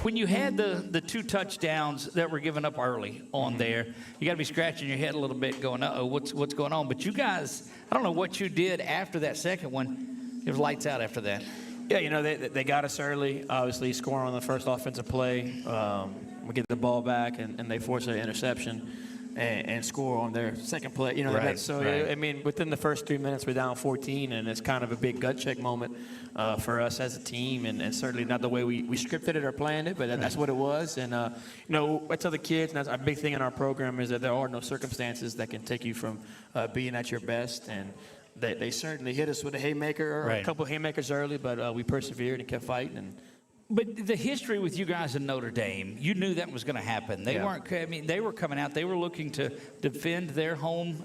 When you had the 2 touchdowns that were given up early on there, you got to be scratching your head a little bit going, uh-oh, what's going on? But you guys, I don't know what you did after that second one. It was lights out after that. Yeah, you know, they got us early, obviously scoring on the first offensive play. We get the ball back, and they force an interception and score on their second play. You know, I mean, within the first 3 minutes, we're down 14, and it's kind of a big gut check moment for us as a team, and certainly not the way we scripted it or planned it, but that's what it was. And, you know, I tell the kids, and that's a big thing in our program, is that there are no circumstances that can take you from being at your best. And they certainly hit us with a haymaker, or a couple of haymakers early, but we persevered and kept fighting. But the history with you guys in Notre Dame, you knew that was going to happen. They weren't. I mean, they were coming out. They were looking to defend their home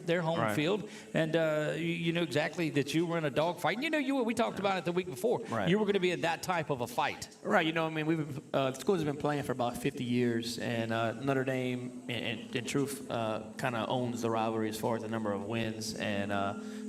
field, and you knew exactly that you were in a dogfight. And you know, we talked about it the week before. You were going to be in that type of a fight. Right. You know, I mean, the schools have been playing for about 50 years, and Notre Dame, in truth, kind of owns the rivalry as far as the number of wins. And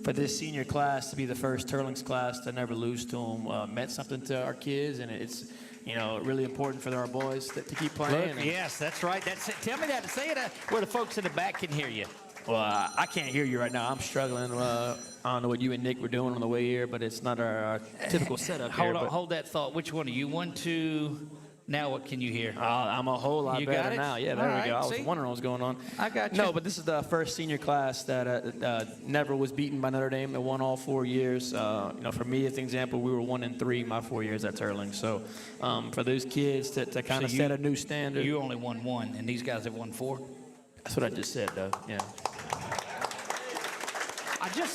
for this senior class to be the first Turlings class to never lose to them meant something to our kids, and it's, you know, really important for our boys to keep playing. Look, yes, that's right. That's it. Tell me that. Say it where the folks in the back can hear you. Well, I can't hear you right now. I'm struggling. I don't know what you and Nick were doing on the way here, but it's not our typical setup here. Hold that thought. Which one are you? 1, 2. Now what can you hear? I'm a whole lot better now. Yeah, there we go. I was wondering what was going on. I got you. No, but this is the first senior class that never was beaten by Notre Dame. They won all 4 years. You know, for me, as an example, we were 1-3 my 4 years at Turling. So for those kids to kind of set a new standard. You only won 1, and these guys have won 4? That's what I just said, though. Yeah.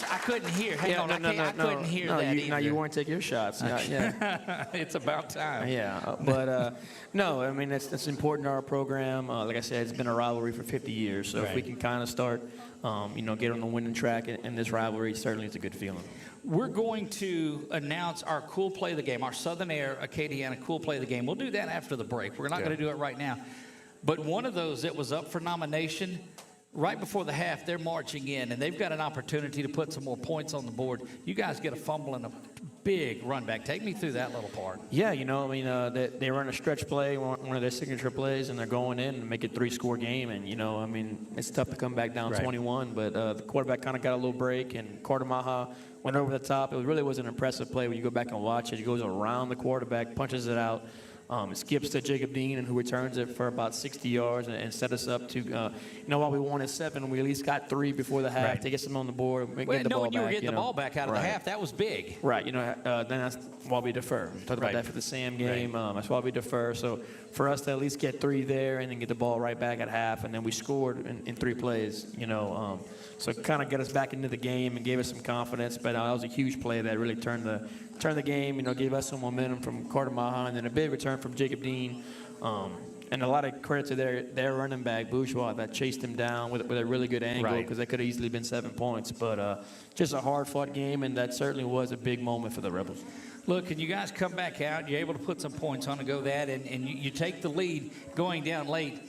I couldn't hear. Hang on, I couldn't hear that either. No, you weren't taking your shots. Yeah. It's about time. Yeah, but no, I mean, it's important to our program. Like I said, it's been a rivalry for 50 years. So if we can kind of start, you know, get on the winning track in this rivalry, certainly it's a good feeling. We're going to announce our cool play of the game, our Southern Air Acadiana cool play of the game. We'll do that after the break. We're not going to do it right now. But one of those that was up for nomination, right before the half, they're marching in, and they've got an opportunity to put some more points on the board. You guys get a fumble and a big run back. Take me through that little part. Yeah, you know, I mean, they run a stretch play, one of their signature plays, and they're going in and make it a 3-score game. And, you know, I mean, it's tough to come back down 21, but the quarterback kind of got a little break, and Carter Maha went over the top. It really was an impressive play when you go back and watch it. He goes around the quarterback, punches it out. It skips to Jacob Dean, and who returns it for about 60 yards and set us up to, you know, while we wanted 7, we at least got 3 before the half to get some on the board. Well, knowing you were getting the ball back out of the half, that was big. Right. You know, then that's why we defer. We talked about that for the Sam game. That's why we defer. So for us to at least get 3 there and then get the ball right back at half, and then we scored in 3 plays, you know. So it kind of got us back into the game and gave us some confidence. But that was a huge play that really turned the game, you know, gave us some momentum from Carter Maha, and then a big return from Jacob Dean. And a lot of credit to their running back, Bourgeois, that chased him down with a really good angle, because that could have easily been 7 points. But just a hard-fought game, and that certainly was a big moment for the Rebels. Look, and you guys come back out, you're able to put some points on to go that, and you take the lead going down late.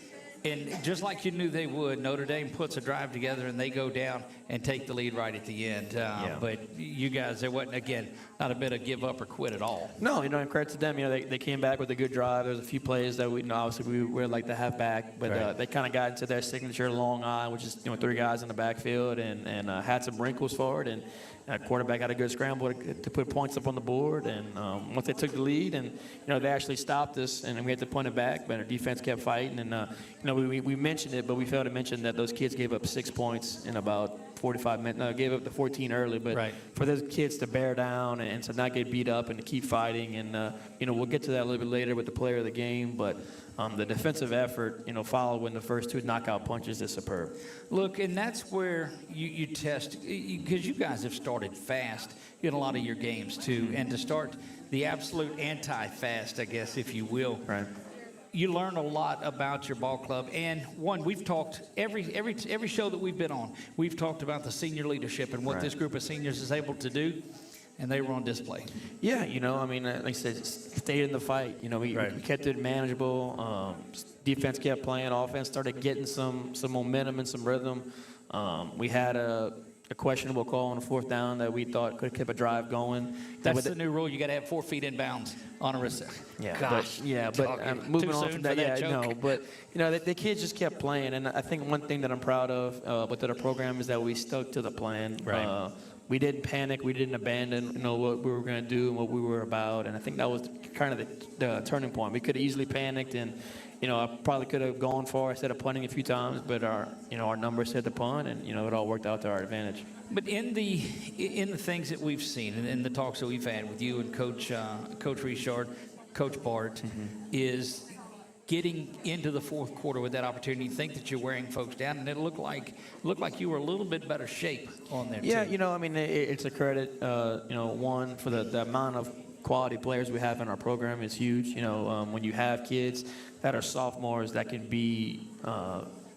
And just like you knew they would, Notre Dame puts a drive together, and they go down and take the lead right at the end. But you guys, there wasn't, again, not a bit of give up or quit at all. No, you know, and credit to them. You know, they came back with a good drive. There's a few plays that we, you know, obviously we were like to have back, but they kind of got into their signature long eye, which is, you know, 3 guys in the backfield, and had some wrinkles for it. And quarterback had a good scramble to put points up on the board. And once they took the lead, and, you know, they actually stopped us, and we had to punt it back, but our defense kept fighting. And, you know, we mentioned it, but we failed to mention that those kids gave up 6 points in about 45 minutes. No, gave up the 14 early, but for those kids to bear down and to not get beat up and to keep fighting. And, you know, we'll get to that a little bit later with the player of the game, but the defensive effort, you know, followed when the first 2 knockout punches is superb. Look, and that's where you test, because you guys have started fast in a lot of your games too, and to start the absolute anti-fast, I guess, if you will. You learn a lot about your ball club. And one, we've talked every show that we've been on, we've talked about the senior leadership and what this group of seniors is able to do. And they were on display. Yeah, you know, I mean, like I said, stayed in the fight. You know, we kept it manageable. Defense kept playing. Offense started getting some momentum and some rhythm. We had a a questionable call on a 4th down that we thought could have kept a drive going. That's the new rule. You got to have 4 feet in bounds on a reception. Yeah, Gosh. but moving on from that, no. But, the kids just kept playing. And I think one thing that I'm proud of with our program is that we stuck to the plan. Right. We didn't panic. We didn't abandon, what we were going to do and what we were about. And I think that was kind of the turning point. We could have easily panicked and, I probably could have gone for it instead of punting a few times, but our numbers said to punt, and it all worked out to our advantage. But in the things that we've seen, and in the talks that we've had with you and Coach Richard, Coach Bart, is getting into the 4th quarter with that opportunity. You think that you're wearing folks down, and it looked like you were a little bit better shape on there. Yeah, too. It's a credit. One for the amount of quality players we have in our program is huge. When you have kids that are sophomores that can be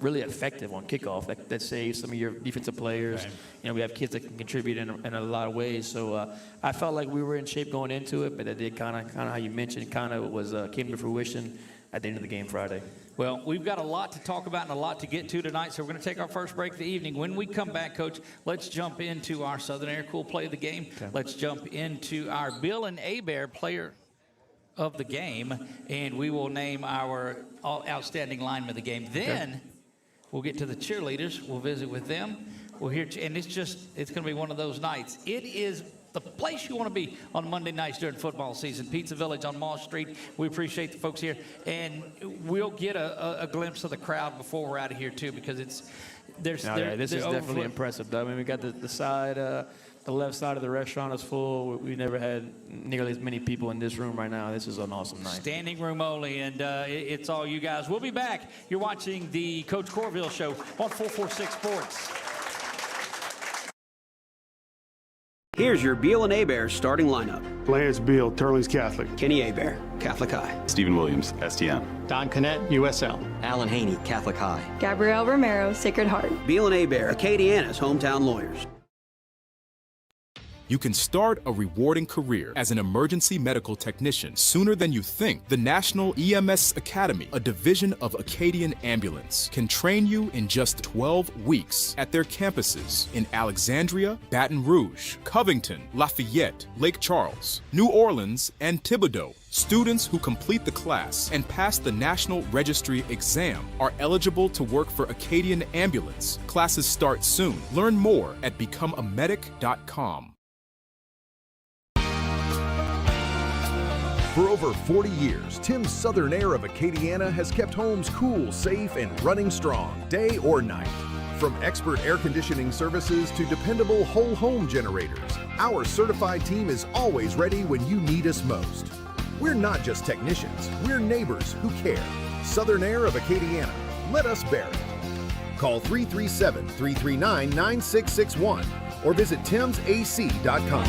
really effective on kickoff, that saves some of your defensive players. Right. We have kids that can contribute in a lot of ways. So I felt like we were in shape going into it, but it did kind of how you mentioned, came to fruition at the end of the game Friday. Well, we've got a lot to talk about and a lot to get to tonight, so we're going to take our first break of the evening. When we come back, Coach, let's jump into our Southern Air Cool play of the game. Okay. Let's jump into our Beal and Hebert player of the game, and we will name our outstanding lineman of the game. Then we'll get to the cheerleaders. We'll visit with them. We'll hear, and it's going to be one of those nights. It is the place you want to be on Monday nights during football season. Pizza Village on Mall Street. We appreciate the folks here, and we'll get a glimpse of the crowd before we're out of here too, because this is definitely impressive. I mean, we got the side, the left side of the restaurant is full. We never had nearly as many people in this room right now. This is an awesome night. Standing room only, and it's all you guys. We'll be back. You're watching the Coach Courville Show on 446 Sports. Here's your Beal and Hebert starting lineup. Lance Beal, Turley's Catholic. Kenny Hebert, Catholic High. Stephen Williams, STM. Don Connett, USL. Alan Haney, Catholic High. Gabrielle Romero, Sacred Heart. Beal and Hebert, Acadiana's hometown lawyers. You can start a rewarding career as an emergency medical technician sooner than you think. The National EMS Academy, a division of Acadian Ambulance, can train you in just 12 weeks at their campuses in Alexandria, Baton Rouge, Covington, Lafayette, Lake Charles, New Orleans, and Thibodaux. Students who complete the class and pass the National Registry exam are eligible to work for Acadian Ambulance. Classes start soon. Learn more at becomeamedic.com. For over 40 years, Tim's Southern Air of Acadiana has kept homes cool, safe, and running strong, day or night. From expert air conditioning services to dependable whole home generators, our certified team is always ready when you need us most. We're not just technicians, we're neighbors who care. Southern Air of Acadiana, let us bear it. Call 337-339-9661 or visit timsac.com.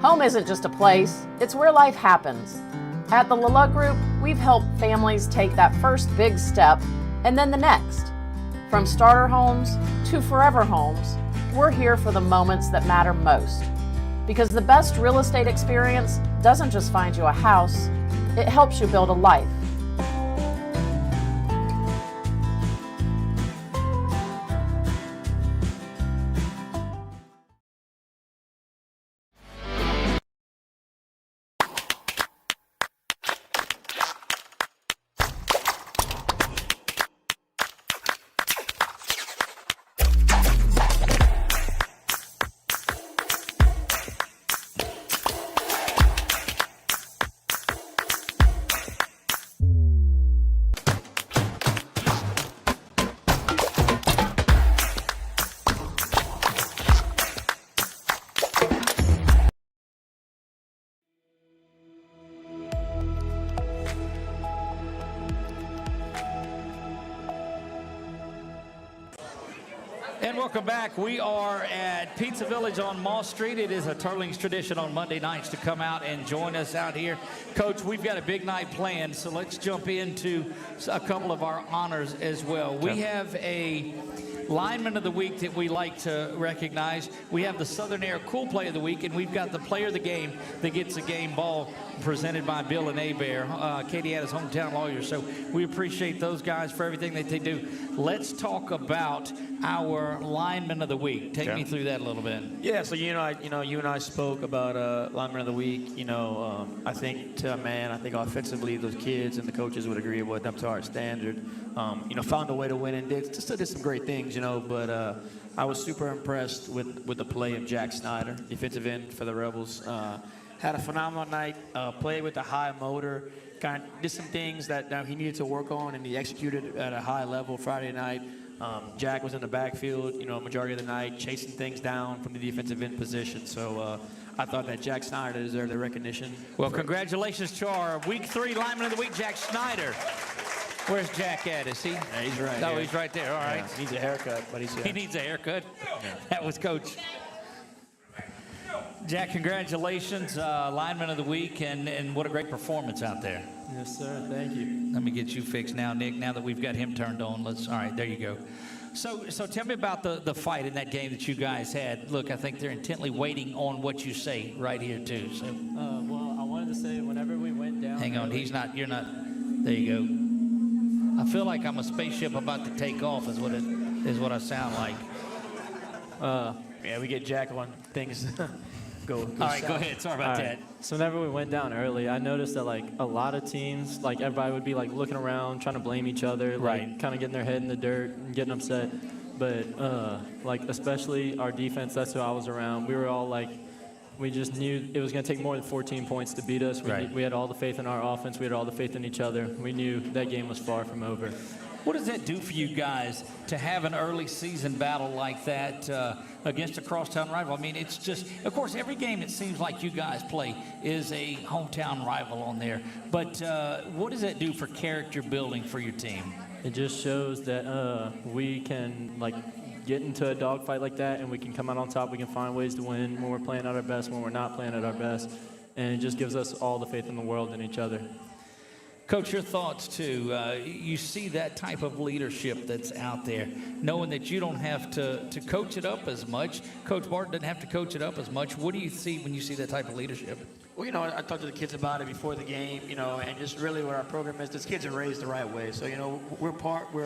Home isn't just a place, it's where life happens. At the LeLeux Group, we've helped families take that first big step and then the next. From starter homes to forever homes, we're here for the moments that matter most. Because the best real estate experience doesn't just find you a house, it helps you build a life. And welcome back. We are at Pizza Village on Mall Street. It is a Turlings tradition on Monday nights to come out and join us out here. Coach, we've got a big night planned, so let's jump into a couple of our honors as well. We have a lineman of the week that we like to recognize. We have the Southern Air Cool Play of the Week, and we've got the player of the game that gets a game ball presented by Beal and Hebert, Acadiana's hometown lawyers. So we appreciate those guys for everything that they do. Let's talk about our lineman of the week. Take me through that a little bit. Yeah, so you and I spoke about lineman of the week. I think I think offensively those kids and the coaches would agree with them to our standard. Found a way to win and did some great things. But I was super impressed with the play of Jack Snyder, defensive end for the Rebels. Had a phenomenal night. Played with a high motor. Kind of did some things that he needed to work on, and he executed at a high level Friday night. Jack was in the backfield, majority of the night, chasing things down from the defensive end position. So I thought that Jack Snyder deserved the recognition. Well, congratulations to our Week 3 Lineman of the Week, Jack Snyder. Where's Jack at? Is he? Yeah, he's right Oh, here. he's right there. All right. Yeah, needs a haircut, but he's here. He needs a haircut. That was Coach. Jack, congratulations, Lineman of the Week, and what a great performance out there. Yes, sir. Thank you. Let me get you fixed now, Nick. Now that we've got him turned on, all right, there you go. So tell me about the fight in that game that you guys had. Look, I think they're intently waiting on what you say right here too. So. Well, I wanted to say whenever we went down. Hang on, you're not. There you go. I feel like I'm a spaceship about to take off. Is what I sound like. Yeah, we get Jack on things. Go All right, south. go ahead. Sorry about that. So whenever we went down early, I noticed that a lot of teams, everybody would be looking around, trying to blame each other, Right. kind of getting their head in the dirt and getting upset. But especially our defense, that's who I was around. We were all we just knew it was going to take more than 14 points to beat us. We had all the faith in our offense. We had all the faith in each other. We knew that game was far from over. What does that do for you guys to have an early season battle like that against a crosstown rival? I mean, it's just, of course, every game it seems like you guys play is a hometown rival on there. But what does that do for character building for your team? It just shows that we can get into a dogfight like that, and we can come out on top. We can find ways to win when we're playing at our best, when we're not playing at our best, and it just gives us all the faith in the world in each other. Coach, your thoughts too. You see that type of leadership that's out there, knowing that you don't have to coach it up as much. Coach Martin doesn't have to coach it up as much. What do you see when you see that type of leadership? Well, I talked to the kids about it before the game, and just really what our program is. These kids are raised the right way, so we're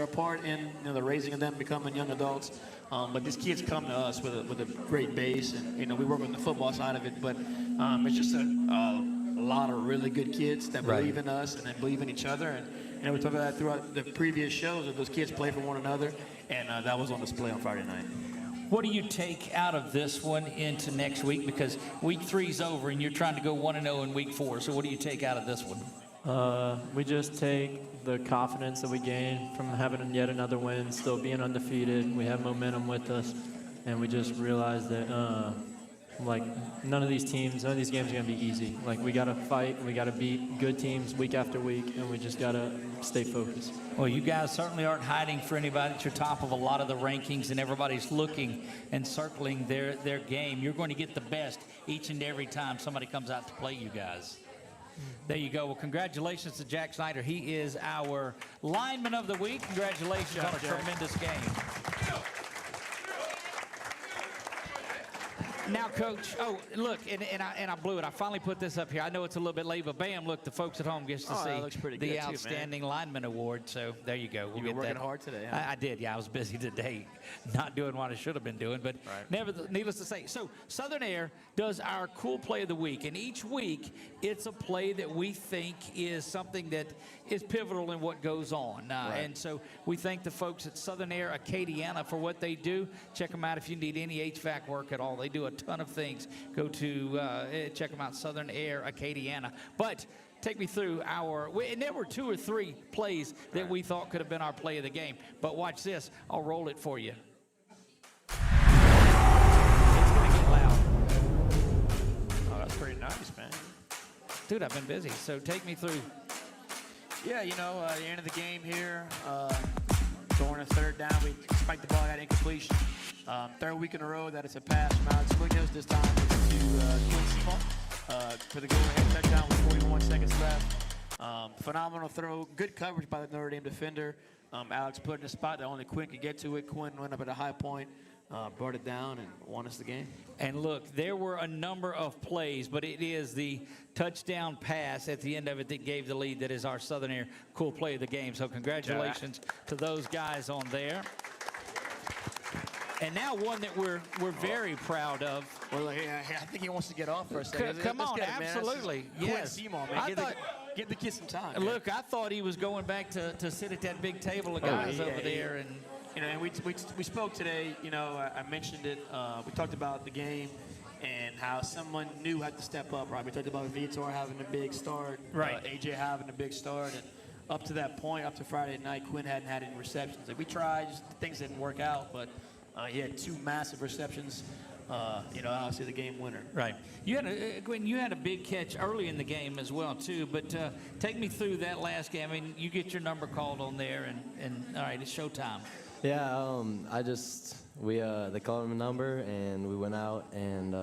a part in the raising of them becoming young adults. But these kids come to us with a great base, and we work on the football side of it. But it's just a lot of really good kids that believe in us and then believe in each other. And we talked about that throughout the previous shows, that those kids play for one another, and that was on display on Friday night. What do you take out of this one into next week? Because week 3's over and you're trying to go 1-0 in week 4. So what do you take out of this one? We just take the confidence that we gain from having yet another win, still being undefeated. We have momentum with us, and we just realize that none of these games are going to be easy. We got to fight, we got to beat good teams week after week, and we just got to stay focused. Well, you guys certainly aren't hiding for anybody. At your top of a lot of the rankings, and everybody's looking and circling their game. You're going to get the best each and every time somebody comes out to play you guys. There you go. Well, congratulations to Jack Snyder. He is our Lineman of the Week. Congratulations on a tremendous game. Now, Coach, look, and I blew it. I finally put this up here. I know it's a little bit late, but bam, look, the folks at home gets to see the Outstanding Lineman Award. So there you go. You've been working hard today, huh? I did, yeah. I was busy today, not doing what I should have been doing. But needless to say, so Southern Air does our cool play of the week. And each week, it's a play that we think is something that is pivotal in what goes on. And so we thank the folks at Southern Air Acadiana for what they do. Check them out if you need any HVAC work at all. They do a ton of things. Go to check them out, Southern Air Acadiana. But take me through and there were 2 or 3 plays that we thought could have been our play of the game. But watch this. I'll roll it for you. It's going to get loud. Oh, that's pretty nice, man. Dude, I've been busy. So take me through. Yeah, the end of the game here, going to third down, we spiked the ball, got incompletion. Third week in a row that it's a pass from Alex Munoz. This time it's to Quincy for the go-ahead touchdown with 41 seconds left. Phenomenal throw, good coverage by the Notre Dame defender. Alex put it in a spot that only Quinn could get to it. Quinn went up at a high point, brought it down, and won us the game. And look, there were a number of plays, but it is the touchdown pass at the end of it that gave the lead that is our Southern Air cool play of the game. So congratulations to those guys on there. And now one that we're very proud of. Well, I think he wants to get off for a second. Come Let's on, get it, man. absolutely. Yes. Quinn Seymour, man. Give the kid some time. Look, I thought he was going back to sit at that big table of guys over there. And and we spoke today. I mentioned it. We talked about the game and how someone new had to step up. Right. We talked about Vitor having a big start. Right. AJ having a big start. And up to that point, up to Friday night, Quinn hadn't had any receptions. Like, we tried, just things didn't work out, but he had 2 massive receptions. Obviously the game winner. Right. Gwen, you had a big catch early in the game as well, too. But take me through that last game. I mean, you get your number called on there, and all right, it's showtime. Yeah, they called him a number, and we went out, and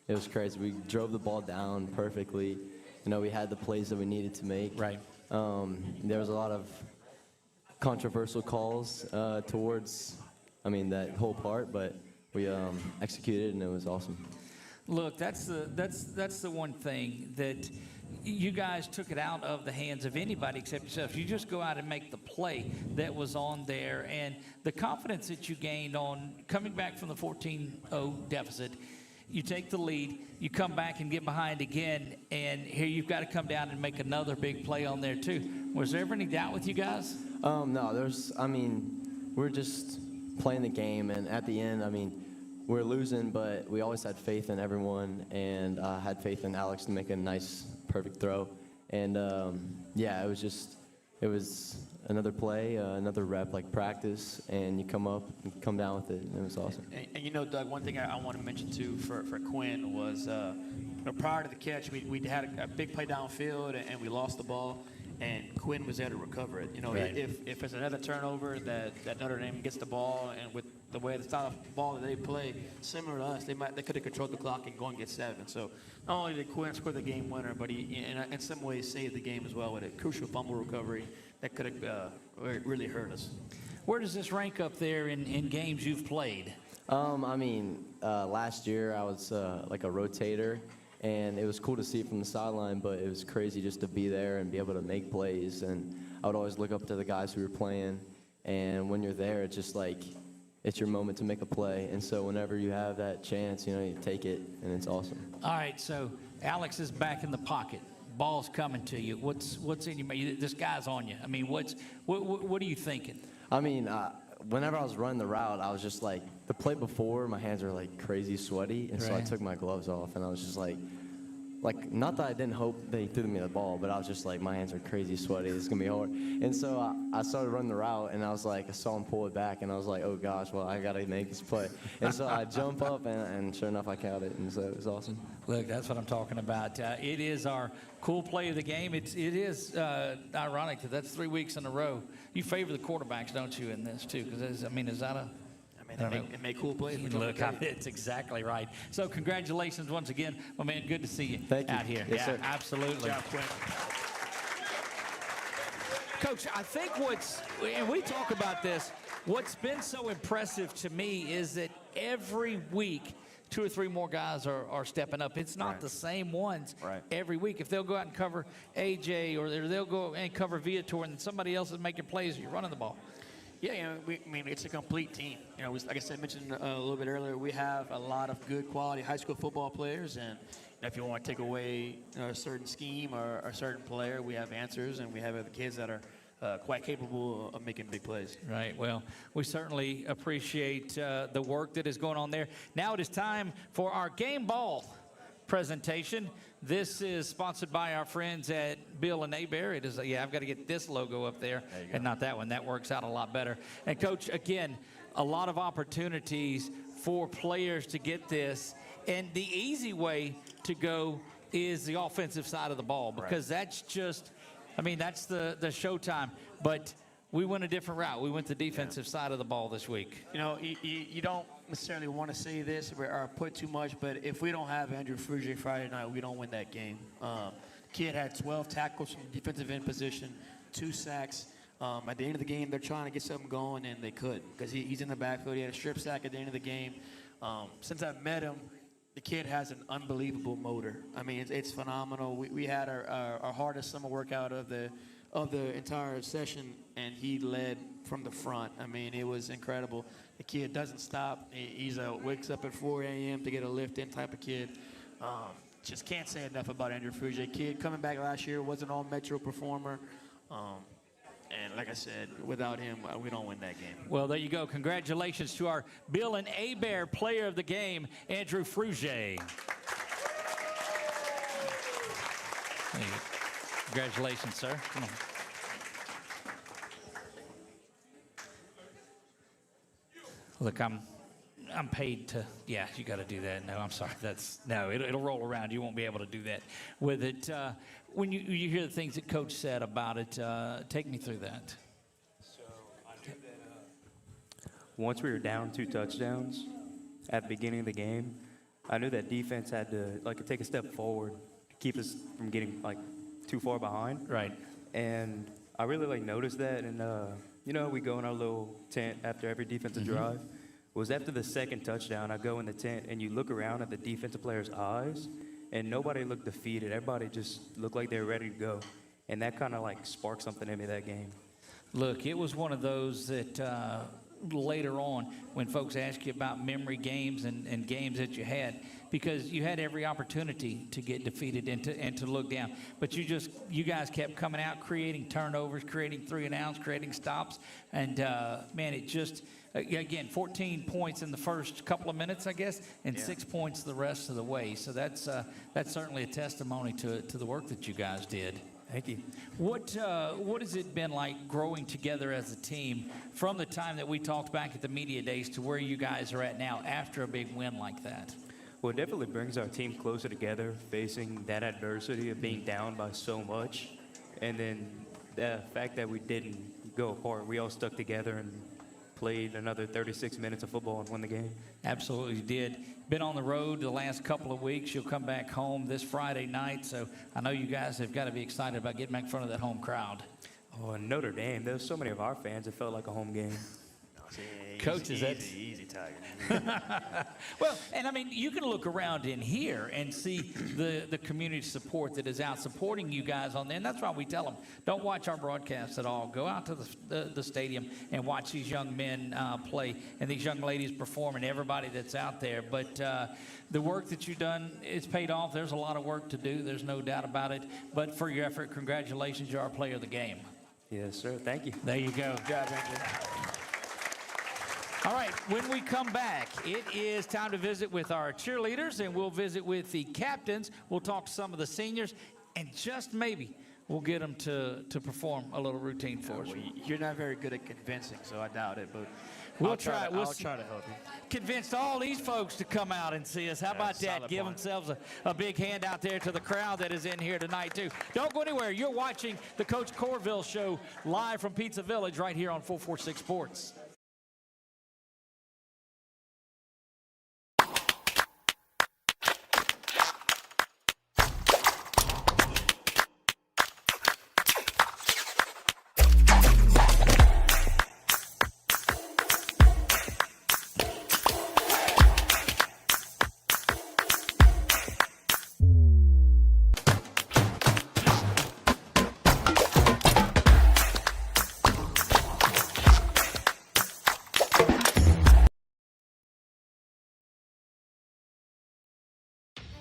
it was crazy. We drove the ball down perfectly. We had the plays that we needed to make. Right. There was a lot of controversial calls towards, that whole part, but we executed, and it was awesome. Look, that's the one thing that you guys took it out of the hands of anybody except yourself. You just go out and make the play that was on there, and the confidence that you gained on coming back from the 14-0 deficit. You take the lead, you come back and get behind again, and here you've got to come down and make another big play on there too. Was there ever any doubt with you guys? No, we're just playing the game, and at the end, we're losing, but we always had faith in everyone, and had faith in Alex to make a nice, perfect throw. And it was another play, another rep like practice, and you come up and come down with it, and it was awesome. And Doug, one thing I want to mention too for Quinn was prior to the catch, we had a big play downfield, and we lost the ball. And Quinn was there to recover it. Right. If it's another turnover that Notre Dame gets the ball, and with the way the style of ball that they play, similar to us, they could have controlled the clock and go and get 7. So not only did Quinn score the game winner, but he in some ways saved the game as well with a crucial fumble recovery that could have really hurt us. Where does this rank up there in games you've played? Last year I was like a rotator. And it was cool to see it from the sideline, but it was crazy just to be there and be able to make plays. And I would always look up to the guys who were playing. And when you're there, it's just like, it's your moment to make a play. And so whenever you have that chance, you take it, and it's awesome. All right, so Alex is back in the pocket. Ball's coming to you. What's in your mind? This guy's on you. What are you thinking? Whenever I was running the route, I was just like, the play before, my hands were like crazy sweaty, and so I took my gloves off, and I was just like, not that I didn't hope they threw me the ball, but I was just like, my hands are crazy sweaty, it's gonna be hard. And so I started running the route, and I was like, I saw him pull it back, and I was like, oh gosh, well, I gotta make this play. And so I jump up, and sure enough, I caught it, and so it was awesome. Look, that's what I'm talking about. It is our cool play of the game. It is ironic that that's 3 weeks in a row. You favor the quarterbacks, don't you, in this too? Because is that a It make cool plays. Look, it's exactly right. So congratulations once again, my man. Good to see you out here. Yes, sir. Absolutely. Good job, Quinn. Coach, I think and we talk about this, what's been so impressive to me is that every week 2 or 3 more guys are stepping up. It's not the same ones every week. If they'll go out and cover AJ, or they'll go and cover Vitor, and somebody else is making plays, or you're running the ball. Yeah, it's a complete team. Like I said, mentioned a little bit earlier, we have a lot of good quality high school football players, and if you want to take away a certain scheme or a certain player, we have answers, and we have other kids that are quite capable of making big plays. Right. Well, we certainly appreciate the work that is going on there. Now it is time for our game ball presentation. This is sponsored by our friends at Beal and Hebert. It is, I've got to get this logo up there and not that one. That works out a lot better. And Coach, again, a lot of opportunities for players to get this. And the easy way to go is the offensive side of the ball, because that's just, that's the showtime. But we went a different route. We went the defensive side of the ball this week. You don't necessarily want to say this or put too much, but if we don't have Andrew Frugier Friday night, we don't win that game. Kid had 12 tackles from defensive end position, 2 sacks. At the end of the game, they're trying to get something going, and they couldn't because he's in the backfield. He had a strip sack at the end of the game. Since I've met him, the kid has an unbelievable motor. I mean, it's phenomenal. We had our hardest summer workout of the entire session, and he led from the front. I mean, it was incredible. The kid doesn't stop. He's wakes up at 4 a.m. to get a lift in type of kid. Just can't say enough about Andrew Frugier. Kid coming back last year, wasn't all Metro performer. And like I said, without him, we don't win that game. Well, there you go. Congratulations to our Beal and Hebert player of the game, Andrew Frugier. Congratulations, sir. Come on. Look, I'm paid to, yeah, you got to do that. No, I'm sorry. It'll roll around. You won't be able to do that with it. When you hear the things that Coach said about it, take me through that. So I knew that once we were down 2 touchdowns at the beginning of the game, I knew that defense had to take a step forward to keep us from getting too far behind. Right. And I really noticed that, and we go in our little tent after every defensive drive. It was after the second touchdown, I go in the tent, and you look around at the defensive players' eyes, and nobody looked defeated. Everybody just looked like they were ready to go. And that kind of sparked something in me that game. Look, it was one of those that later on, when folks ask you about memory games and games that you had, because you had every opportunity to get defeated and to look down. But you guys kept coming out, creating turnovers, creating 3 and outs, creating stops. And, man, it just... Again, 14 points in the first couple of minutes, I guess, and 6 points the rest of the way. So that's certainly a testimony to the work that you guys did. Thank you. What has it been like growing together as a team from the time that we talked back at the media days to where you guys are at now after a big win like that? Well, it definitely brings our team closer together, facing that adversity of being down by so much. And then the fact that we didn't go apart, we all stuck together and played another 36 minutes of football and won the game. Absolutely did. Been on the road the last couple of weeks. You'll come back home this Friday night, so I know you guys have got to be excited about getting back in front of that home crowd. Oh, and Notre Dame, there's so many of our fans, it felt like a home game. Coach, is that easy, Tiger? Well, and I mean, you can look around in here and see the community support that is out supporting you guys on there. And that's why we tell them, don't watch our broadcasts at all. Go out to the stadium and watch these young men play and these young ladies perform and everybody that's out there. But the work that you've done, it's paid off. There's a lot of work to do. There's no doubt about it. But for your effort, congratulations. You're our player of the game. Yes, sir. Thank you. There you go. Good job, Andrew. All right, when we come back, it is time to visit with our cheerleaders, and we'll visit with the captains. We'll talk to some of the seniors, and just maybe we'll get them to perform a little routine for us. Well, you're not very good at convincing, so I doubt it, but I'll I'll try to help you. Convinced all these folks to come out and see us. How about that? Give themselves a big hand out there to the crowd that is in here tonight, too. Don't go anywhere. You're watching the Coach Courville Show live from Pizza Village right here on 446 Sports.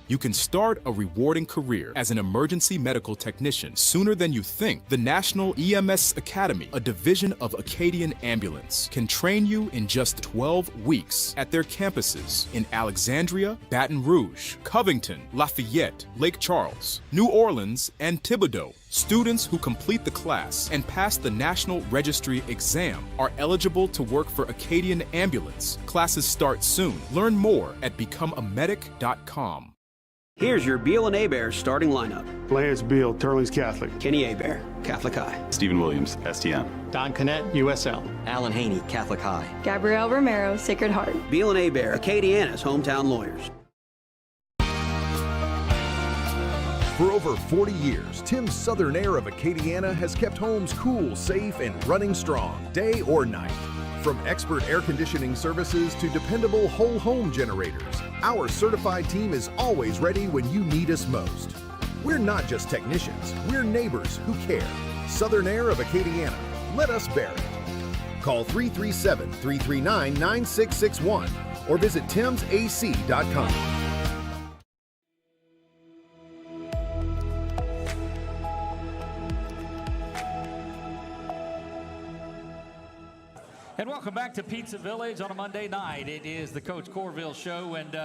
You can start a rewarding career as an emergency medical technician sooner than you think. The National EMS Academy, a division of Acadian Ambulance, can train you in just 12 weeks at their campuses in Alexandria, Baton Rouge, Covington, Lafayette, Lake Charles, New Orleans, and Thibodaux. Students who complete the class and pass the National Registry exam are eligible to work for Acadian Ambulance. Classes start soon. Learn more at becomeamedic.com. Here's your Beal and Hebert starting lineup. Lance Beal, Turling's Catholic. Kenny Hebert, Catholic High. Stephen Williams, STM. Don Connett, USL. Alan Haney, Catholic High. Gabrielle Romero, Sacred Heart. Beal and Hebert, Acadiana's hometown lawyers. For over 40 years, Tim's Southern Air of Acadiana has kept homes cool, safe, and running strong, day or night. From expert air conditioning services to dependable whole home generators, our certified team is always ready when you need us most. We're not just technicians, we're neighbors who care. Southern Air of Acadiana. Let us bear it. Call 337-339-9661 or visit timsac.com. And welcome back to Pizza Village on a Monday night. It is the Coach Courville Show, and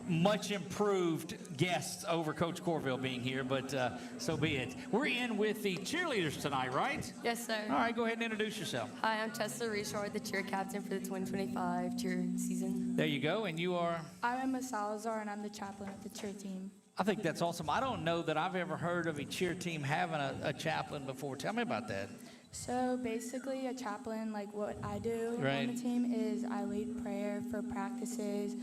much improved guests over Coach Courville being here, but so be it. We're in with the cheerleaders tonight, right? Yes, sir. All right, go ahead and introduce yourself. Hi, I'm Chester Richard, the cheer captain for the 2025 cheer season. There you go, and you are? I'm Emma Salazar, and I'm the chaplain of the cheer team. I think that's awesome. I don't know that I've ever heard of a cheer team having a chaplain before. Tell me about that. So basically, a chaplain, like what I do Right. on the team, is I lead prayer for practices,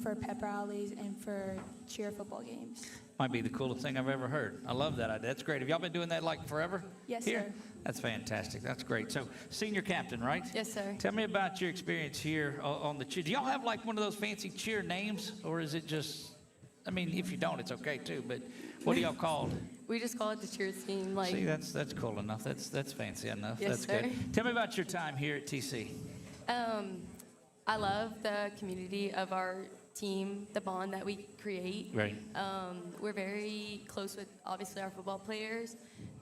for pep rallies, and for cheer football games. Might be the coolest thing I've ever heard. I love that idea. That's great. Have y'all been doing that like forever? Yes, here? sir. That's fantastic. That's great. So, senior captain, right? Yes, sir. Tell me about your experience here on the cheer. Do y'all have like one of those fancy cheer names, or is it just? I mean, if you don't, it's okay too. But what are y'all called? We just call it the cheer team. Like, See, that's cool enough. That's fancy enough. Yes, that's sir. good. Tell me about your time here at TC. I love the community of our team, the bond that we create. Right. We're very close with, obviously, our football players,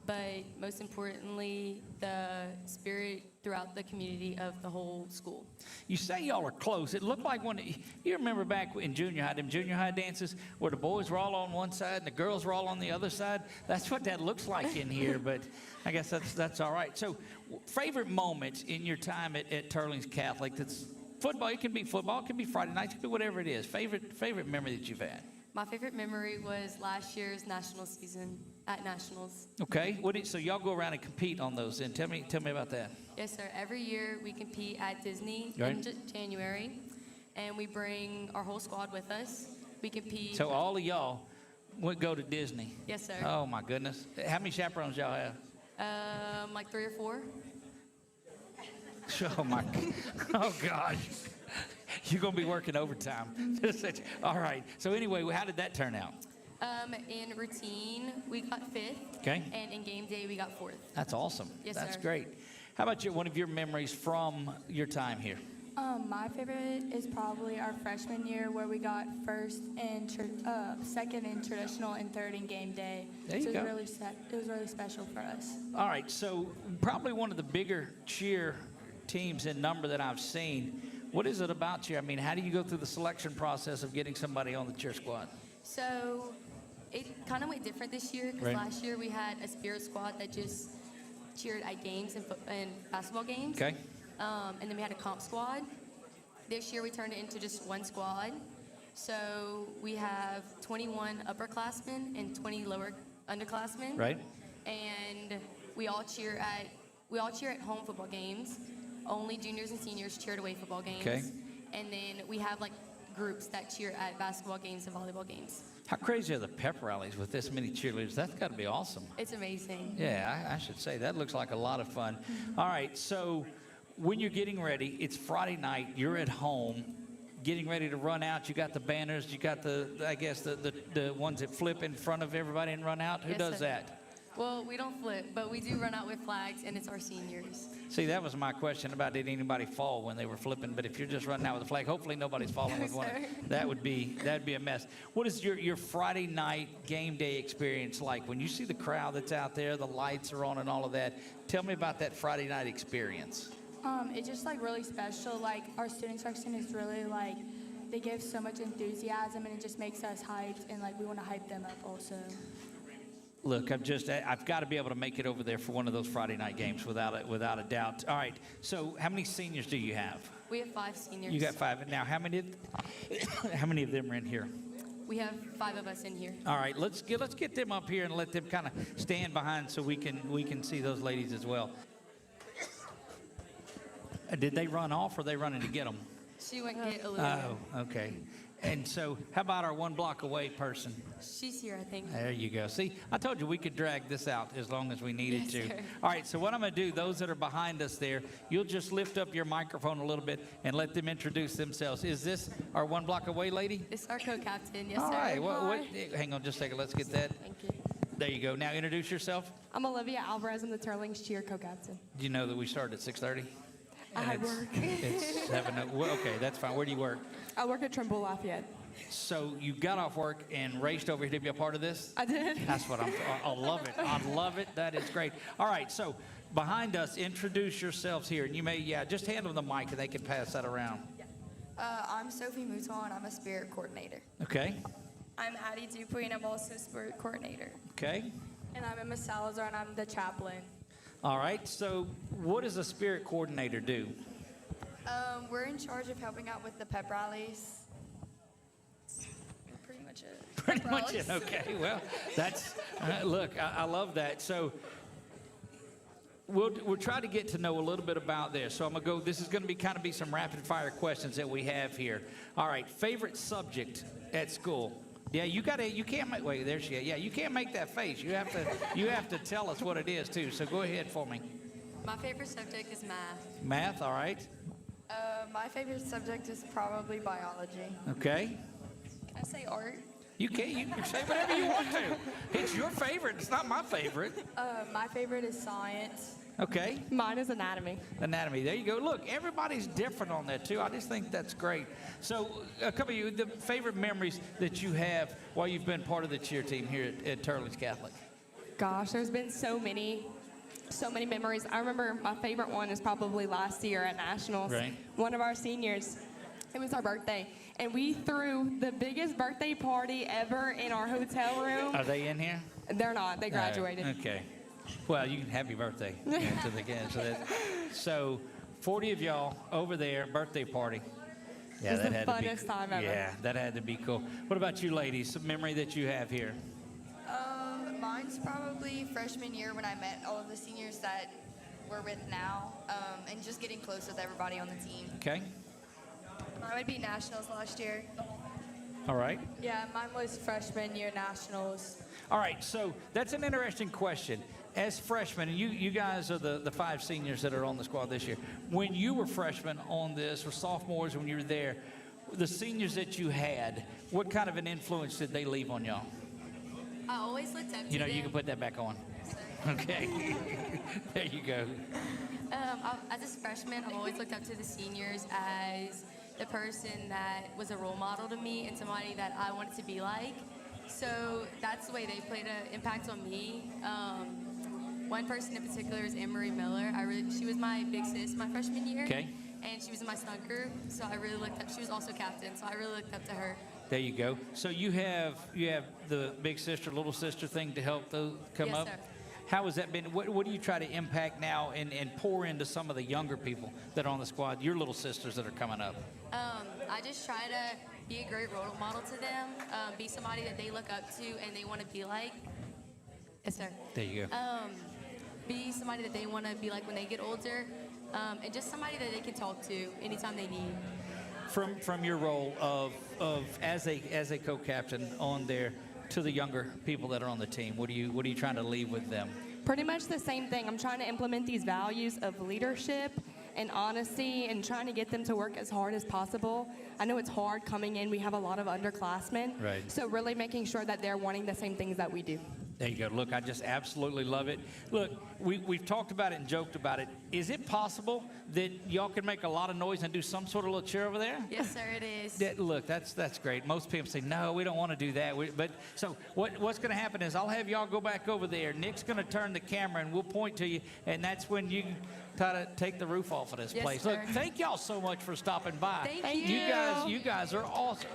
but most importantly, the spirit throughout the community of the whole school. You say y'all are close. It looked like when you remember back in junior high, them junior high dances where the boys were all on one side and the girls were all on the other side. That's what that looks like in here, but I guess that's all right. So, favorite moment in your time at Turlings Catholic? That's football. It can be football. It can be Friday nights. It can be whatever it is. Favorite memory that you've had? My favorite memory was last year's national season at Nationals. Okay. So y'all go around and compete on those. Then tell me about that. Yes, sir. Every year we compete at Disney Right. in January, and we bring our whole squad with us. We compete. So all of y'all would go to Disney. Yes, sir. Oh my goodness. How many chaperones y'all have? Like 3 or 4. Oh my. Oh gosh. You're gonna be working overtime. All right. So anyway, how did that turn out? In routine, we got 5th. Okay. And in game day, we got 4th. That's awesome. Yes, That's sir. great. How about one of your memories from your time here? My favorite is probably our freshman year, where we got second in traditional and 3rd in game day. There you so go. it was really special for us. All right. So probably one of the bigger cheer teams in number that I've seen. What is it about you? I mean, how do you go through the selection process of getting somebody on the cheer squad? So it kind of went different this year, because Right. last year we had a spirit squad that just cheered at games and basketball games. Okay. And then we had a comp squad. This year we turned it into just one squad. So we have 21 upperclassmen and 20 lower underclassmen. Right. And we all cheer at home football games. Only juniors and seniors cheer at away football games. Okay. And then we have like groups that cheer at basketball games and volleyball games. How crazy are the pep rallies with this many cheerleaders? That's got to be awesome. It's amazing. Yeah, I should say that looks like a lot of fun. All right, so when you're getting ready, it's Friday night, you're at home, getting ready to run out. You got the banners, you got the ones that flip in front of everybody and run out. Who Yes, does sir. that? Well, we don't flip, but we do run out with flags, and it's our seniors. See, that was my question about did anybody fall when they were flipping, but if you're just running out with a flag, hopefully nobody's falling with one. sir. That'd be a mess. What is your Friday night game day experience like? When you see the crowd that's out there, the lights are on and all of that, tell me about that Friday night experience. It's just like really special. Like our student section is really like, they give so much enthusiasm, and it just makes us hyped, and like we want to hype them up also. Look, I've got to be able to make it over there for one of those Friday night games without a doubt. All right, so how many seniors do you have? We have 5 seniors. You got 5. Now, how many of them are in here? We have 5 of us in here. All right, let's get them up here and let them kind of stand behind so we can see those ladies as well. Did they run off, or are they running to get them? She went get Olivia. Oh, okay. And so how about our 1 block away person? She's here, I think. There you go. See, I told you we could drag this out as long as we needed Yes, to. sir. All right, so what I'm going to do, those that are behind us there, you'll just lift up your microphone a little bit and let them introduce themselves. Is this our 1 block away lady? This is our co-captain. Yes, All sir. right. Hi. Hang on just a second. Let's get that. Thank you. There you go. Now introduce yourself. I'm Olivia Alvarez. I'm the Turlings cheer co-captain. Do you know that we started at 6:30? I work. It's 7. Well, okay, that's fine. Where do you work? I work at Trimble Lafayette. So you got off work and raced over here to be a part of this? I did. That's what I love it. I love it. That is great. All right, so behind us, introduce yourselves here. And you may, just hand them the mic and they can pass that around. I'm Sophie Mouton. I'm a spirit coordinator. Okay. I'm Addie Dupuy, and I'm also spirit coordinator. Okay. And I'm Emma Salazar, and I'm the chaplain. All right, so what does a spirit coordinator do? We're in charge of helping out with the pep rallies. That's pretty much it. Pretty much it. Okay, well, that's, look, I love that. So we'll try to get to know a little bit about this. So I'm going to go, this is going to be kind of some rapid fire questions that we have here. All right, favorite subject at school? Yeah, you can't make, wait, there she is. Yeah, you can't make that face. You have to tell us what it is too. So go ahead for me. My favorite subject is math. Math, all right. My favorite subject is probably biology. Okay. Can I say art? You can say whatever you want to. It's your favorite. It's not my favorite. My favorite is science. Okay. Mine is anatomy. Anatomy. There you go. Look, everybody's different on that too. I just think that's great. So, a couple of you, the favorite memories that you have while you've been part of the cheer team here at Turlings Catholic. Gosh, there's been so many memories. I remember my favorite one is probably last year at Nationals. Right. One of our seniors, it was our birthday, and we threw the biggest birthday party ever in our hotel room. Are they in here? They're not. They graduated. Okay. Well, you can happy birthday to the kids. So 40 of y'all over there, birthday party. Yeah, It was that the had to be funnest time ever. Yeah, that had to be cool. What about you ladies? Some memory that you have here? Mine's probably freshman year when I met all of the seniors that we're with now, and just getting close with everybody on the team. Okay. Mine would be Nationals last year. All right. Yeah, mine was freshman year Nationals. All right, so that's an interesting question. As freshmen, and you guys are the 5 seniors that are on the squad this year. When you were freshmen on this, or sophomores when you were there, the seniors that you had, what kind of an influence did they leave on y'all? I always looked up to You know, them. you can put that back on. Okay. There you go. As a freshman, I've always looked up to the seniors as the person that was a role model to me and somebody that I wanted to be like. So that's the way they played an impact on me. One person in particular is Anne-Marie Miller. She was my big sis my freshman year. Okay. And she was in my stunt group, so I really looked up. She was also captain, so I really looked up to her. There you go. So you have the big sister, little sister thing to help those come Yes, up? sir. How has that been? What do you try to impact now and pour into some of the younger people that are on the squad, your little sisters that are coming up? I just try to be a great role model to them, be somebody that they look up to and they want to be like. Yes, sir. There you go. Be somebody that they want to be like when they get older, and just somebody that they can talk to anytime they need. From your role of as a co-captain on there to the younger people that are on the team, what are you trying to leave with them? Pretty much the same thing. I'm trying to implement these values of leadership and honesty and trying to get them to work as hard as possible. I know it's hard coming in. We have a lot of underclassmen. Right. So really making sure that they're wanting the same things that we do. There you go. Look, I just absolutely love it. Look, we've talked about it and joked about it. Is it possible that y'all can make a lot of noise and do some sort of little cheer over there? Yes, sir, it is. Look, that's great. Most people say, no, we don't want to do that. But so what's going to happen is I'll have y'all go back over there. Nick's going to turn the camera and we'll point to you, and that's when you can try to take the roof off of this Yes, place. sir. Look, thank y'all so much for stopping by. Thank you. You guys are awesome.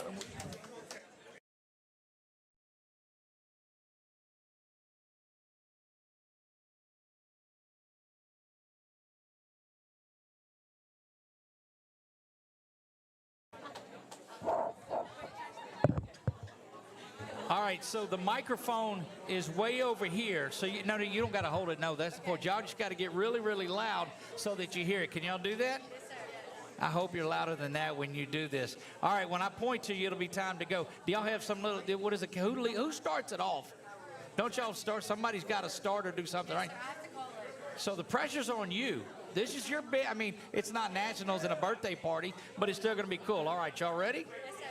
All right, so the microphone is way over here. So you don't got to hold it. No, that's the point. Y'all just got to get really, really loud so that you hear it. Can y'all do that? I hope you're louder than that when you do this. All right, when I point to you, it'll be time to go. Do y'all have some little, what is it, who starts it off? Don't y'all start? Somebody's got to start or do something, right? So the pressure's on you. This is your big, I mean, it's not nationals and a birthday party, but it's still going to be cool. All right, y'all ready? Yes, sir.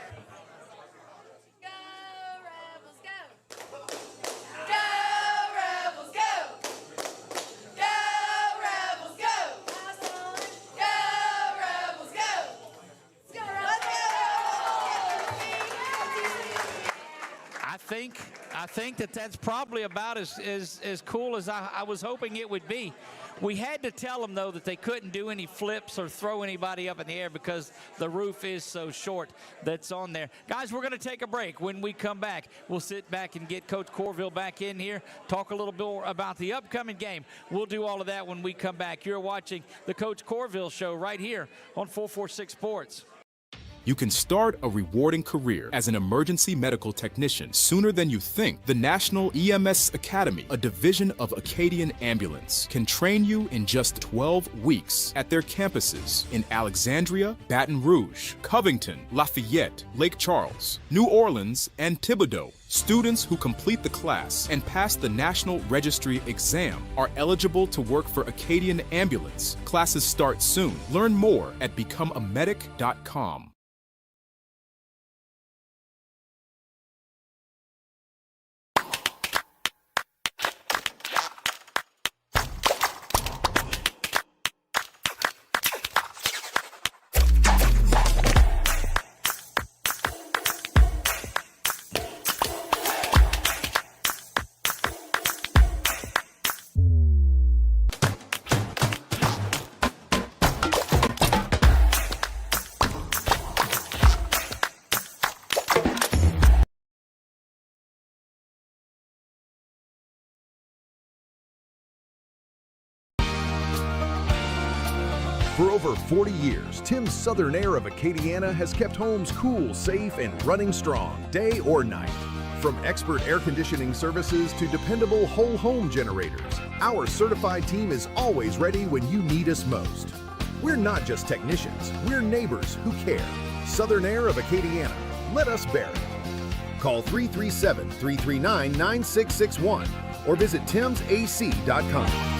Go, Rebels, go. Go, Rebels, go. Go, Rebels, go. Go, Rebels, go. Let's go, Rebels. I think that's probably about as cool as I was hoping it would be. We had to tell them, though, that they couldn't do any flips or throw anybody up in the air because the roof is so short that's on there. Guys, we're going to take a break. When we come back, we'll sit back and get Coach Courville back in here, talk a little bit more about the upcoming game. We'll do all of that when we come back. You're watching the Coach Courville Show right here on 446 Sports. You can start a rewarding career as an emergency medical technician sooner than you think. The National EMS Academy, a division of Acadian Ambulance, can train you in just 12 weeks at their campuses in Alexandria, Baton Rouge, Covington, Lafayette, Lake Charles, New Orleans, and Thibodaux. Students who complete the class and pass the National Registry exam are eligible to work for Acadian Ambulance. Classes start soon. Learn more at becomeamedic.com. For over 40 years, Tim's Southern Air of Acadiana has kept homes cool, safe, and running strong, day or night. From expert air conditioning services to dependable whole home generators, our certified team is always ready when you need us most. We're not just technicians, we're neighbors who care. Southern Air of Acadiana, let us bear it. Call 337-339-9661 or visit timsac.com.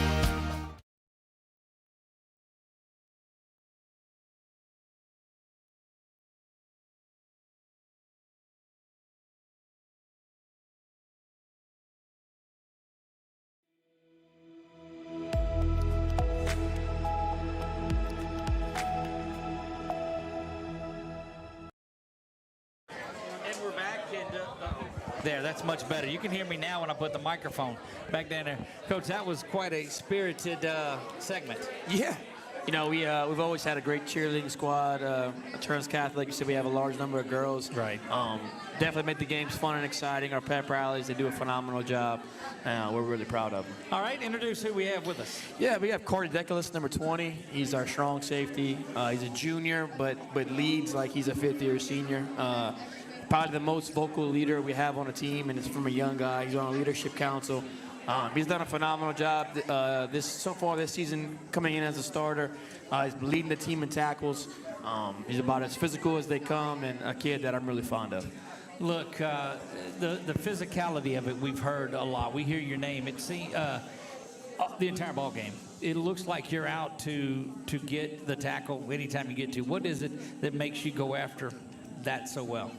There, that's much better. You can hear me now when I put the microphone back down there. Coach, that was quite a spirited segment. Yeah. You know, we've always had a great cheerleading squad. Turns Catholic, you said we have a large number of girls. Right. Definitely make the games fun and exciting. Our pep rallies, they do a phenomenal job. We're really proud of them. All right, introduce who we have with us. Yeah, we have Corey Deculus, number 20. He's our strong safety. He's a junior, but leads like he's a fifth-year senior. Probably the most vocal leader we have on the team, and it's from a young guy. He's on a leadership council. He's done a phenomenal job so far this season, coming in as a starter. He's leading the team in tackles. He's about as physical as they come, and a kid that I'm really fond of. Look, the physicality of it, we've heard a lot. We hear your name. It's the entire ball game. It looks like you're out to get the tackle anytime you get to. What is it that makes you go after that so well?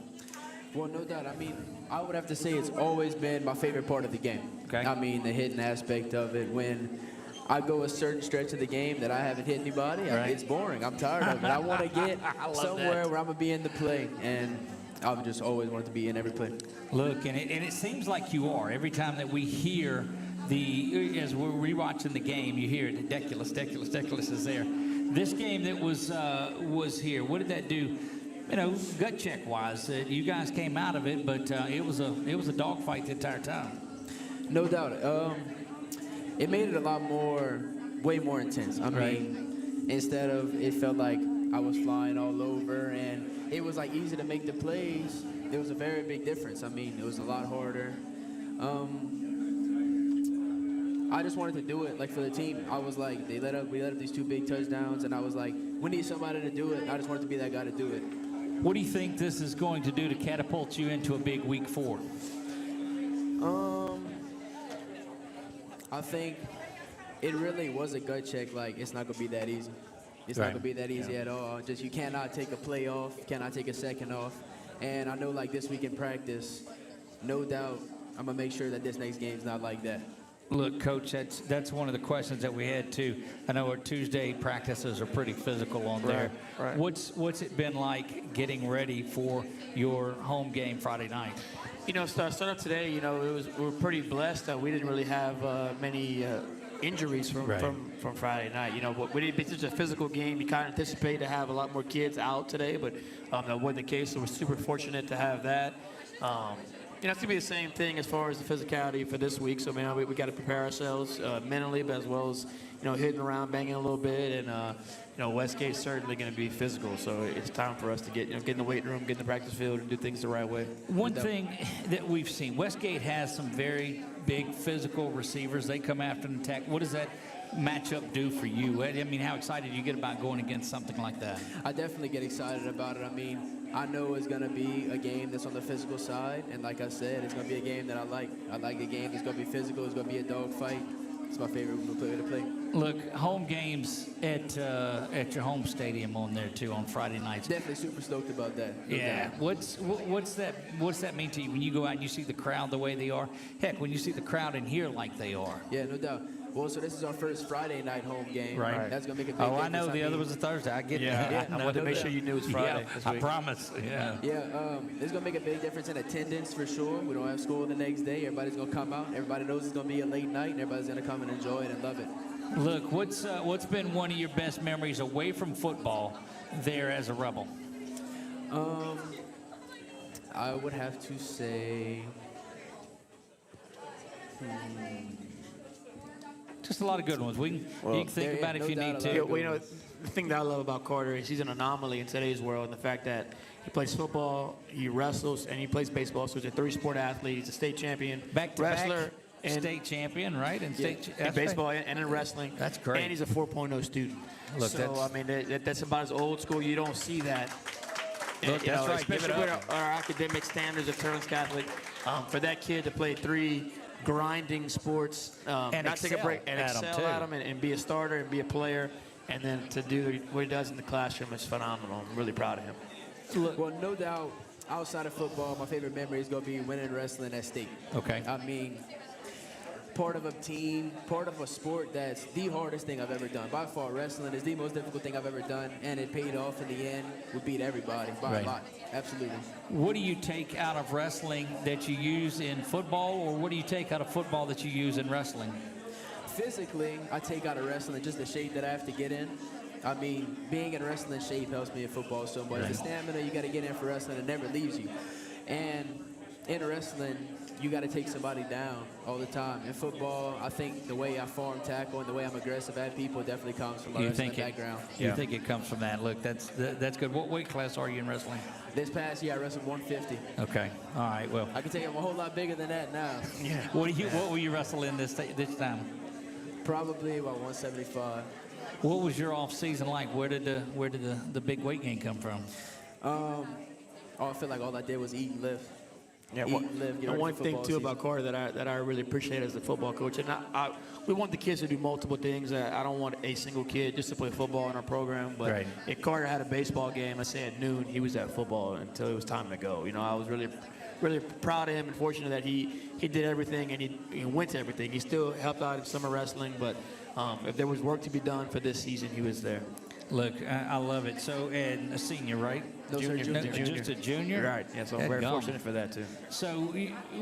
Well, no doubt. I mean, I would have to say it's always been my favorite part of the game. Okay. I mean, the hitting aspect of it. When I go a certain stretch of the game that I haven't hit anybody, Right. it's boring. I'm tired of it. I want to get somewhere where I'm going to be in the play. And I've just always wanted to be in every play. Look, and it seems like you are. Every time that we hear as we're rewatching the game, you hear it. Deculus is there. This game that was here, what did that do? You know, gut check wise, you guys came out of it, but it was a dogfight the entire time. No doubt. It made it way more intense. I mean, instead of it felt like I was flying all over and it was like easy to make the plays, there was a very big difference. I mean, it was a lot harder. I just wanted to do it like for the team. I was like, we let up these 2 big touchdowns, and I was like, we need somebody to do it. I just wanted to be that guy to do it. What do you think this is going to do to catapult you into a big week 4? I think it really was a gut check. Like, it's not going to be that easy. It's not going to be that easy at all. Just, you cannot take a play off, cannot take a second off. And I know, like, this week in practice, no doubt I'm going to make sure that this next game's not like that. Look, Coach, that's one of the questions that we had, too. I know our Tuesday practices are pretty physical on there. Right. What's it been like getting ready for your home game Friday night? You know, start up today, you know, we were pretty blessed that we didn't really have many injuries from Friday night. You know, we didn't be such a physical game. You kind of anticipate to have a lot more kids out today, but that wasn't the case, so we're super fortunate to have that. You know, it's going to be the same thing as far as the physicality for this week. So, man, we got to prepare ourselves mentally, but as well as, you know, hitting around, banging a little bit. And, you know, Westgate's certainly going to be physical. So it's time for us to get in the weight room, get in the practice field, and do things the right way. One thing that we've seen, Westgate has some very big physical receivers. They come after an attack. What does that matchup do for you? I mean, how excited do you get about going against something like that? I definitely get excited about it. I mean, I know it's going to be a game that's on the physical side, and like I said, it's going to be a game that I like. I like a game that's going to be physical. It's going to be a dogfight. It's my favorite way to play. Look, home games at your home stadium on there too on Friday nights. Definitely super stoked about that. No Yeah. doubt. What's that mean to you when you go out and you see the crowd the way they are? Heck, when you see the crowd in here like they are. Yeah, no doubt. Well, so this is our first Friday night home game. Right. That's going to make a big Oh, difference. I know the other was a Thursday. I get that. I wanted to make sure you knew it was Friday. Yeah, I promise. Yeah. Yeah, it's going to make a big difference in attendance for sure. We don't have school the next day. Everybody's going to come out. Everybody knows it's going to be a late night, and everybody's going to come and enjoy it and love it. Look, what's been one of your best memories away from football there as a Rebel? I would have to say... Just a lot of good ones. You can think about it if you need to. Yeah, well, you know, the thing that I love about Carter is he's an anomaly in today's world, and the fact that he plays football, he wrestles, and he plays baseball. So he's a 3-sport athlete. He's a state champion, wrestler, and state champion, right? And in baseball and in wrestling. That's great. And he's a 4.0 student. Look, so I mean, that's about as old school. You don't see that. Look, that's right. Especially with our academic standards of Turling's Catholic. For that kid to play 3 grinding sports, and not take a break, and excel at them, and be a starter and be a player, and then to do what he does in the classroom is phenomenal. I'm really proud of him. Well, no doubt, outside of football, my favorite memory is going to be winning wrestling at state. Okay. I mean, part of a team, part of a sport that's the hardest thing I've ever done. By far, wrestling is the most difficult thing I've ever done, and it paid off in the end. We beat everybody by a lot. Absolutely. What do you take out of wrestling that you use in football, or what do you take out of football that you use in wrestling? Physically, I take out of wrestling just the shape that I have to get in. I mean, being in wrestling shape helps me in football so much. The stamina you got to get in for wrestling, it never leaves you. And in wrestling, you got to take somebody down all the time. In football, I think the way I farm tackle and the way I'm aggressive at people definitely comes from my wrestling background. You think it comes from that? Look, that's good. What weight class are you in wrestling? This past year, I wrestled 150. Okay. All right. Well, I can tell you I'm a whole lot bigger than that now. Yeah. What will you wrestle in this time? Probably about 175. What was your off season like? Where did the big weight gain come from? I feel like all I did was eat and live. Yeah, and one thing too about Carter that I really appreciate as a football coach, and we want the kids to do multiple things. I don't want a single kid just to play football in our program. But if Carter had a baseball game, let's say at noon, he was at football until it was time to go. You know, I was really proud of him and fortunate that he did everything and he went to everything. He still helped out in summer wrestling, but if there was work to be done for this season, he was there. Look, I love it. So, and a senior, right? No, junior. sir, junior. Just a junior? Right. Yeah, so I'm very fortunate for that, too. So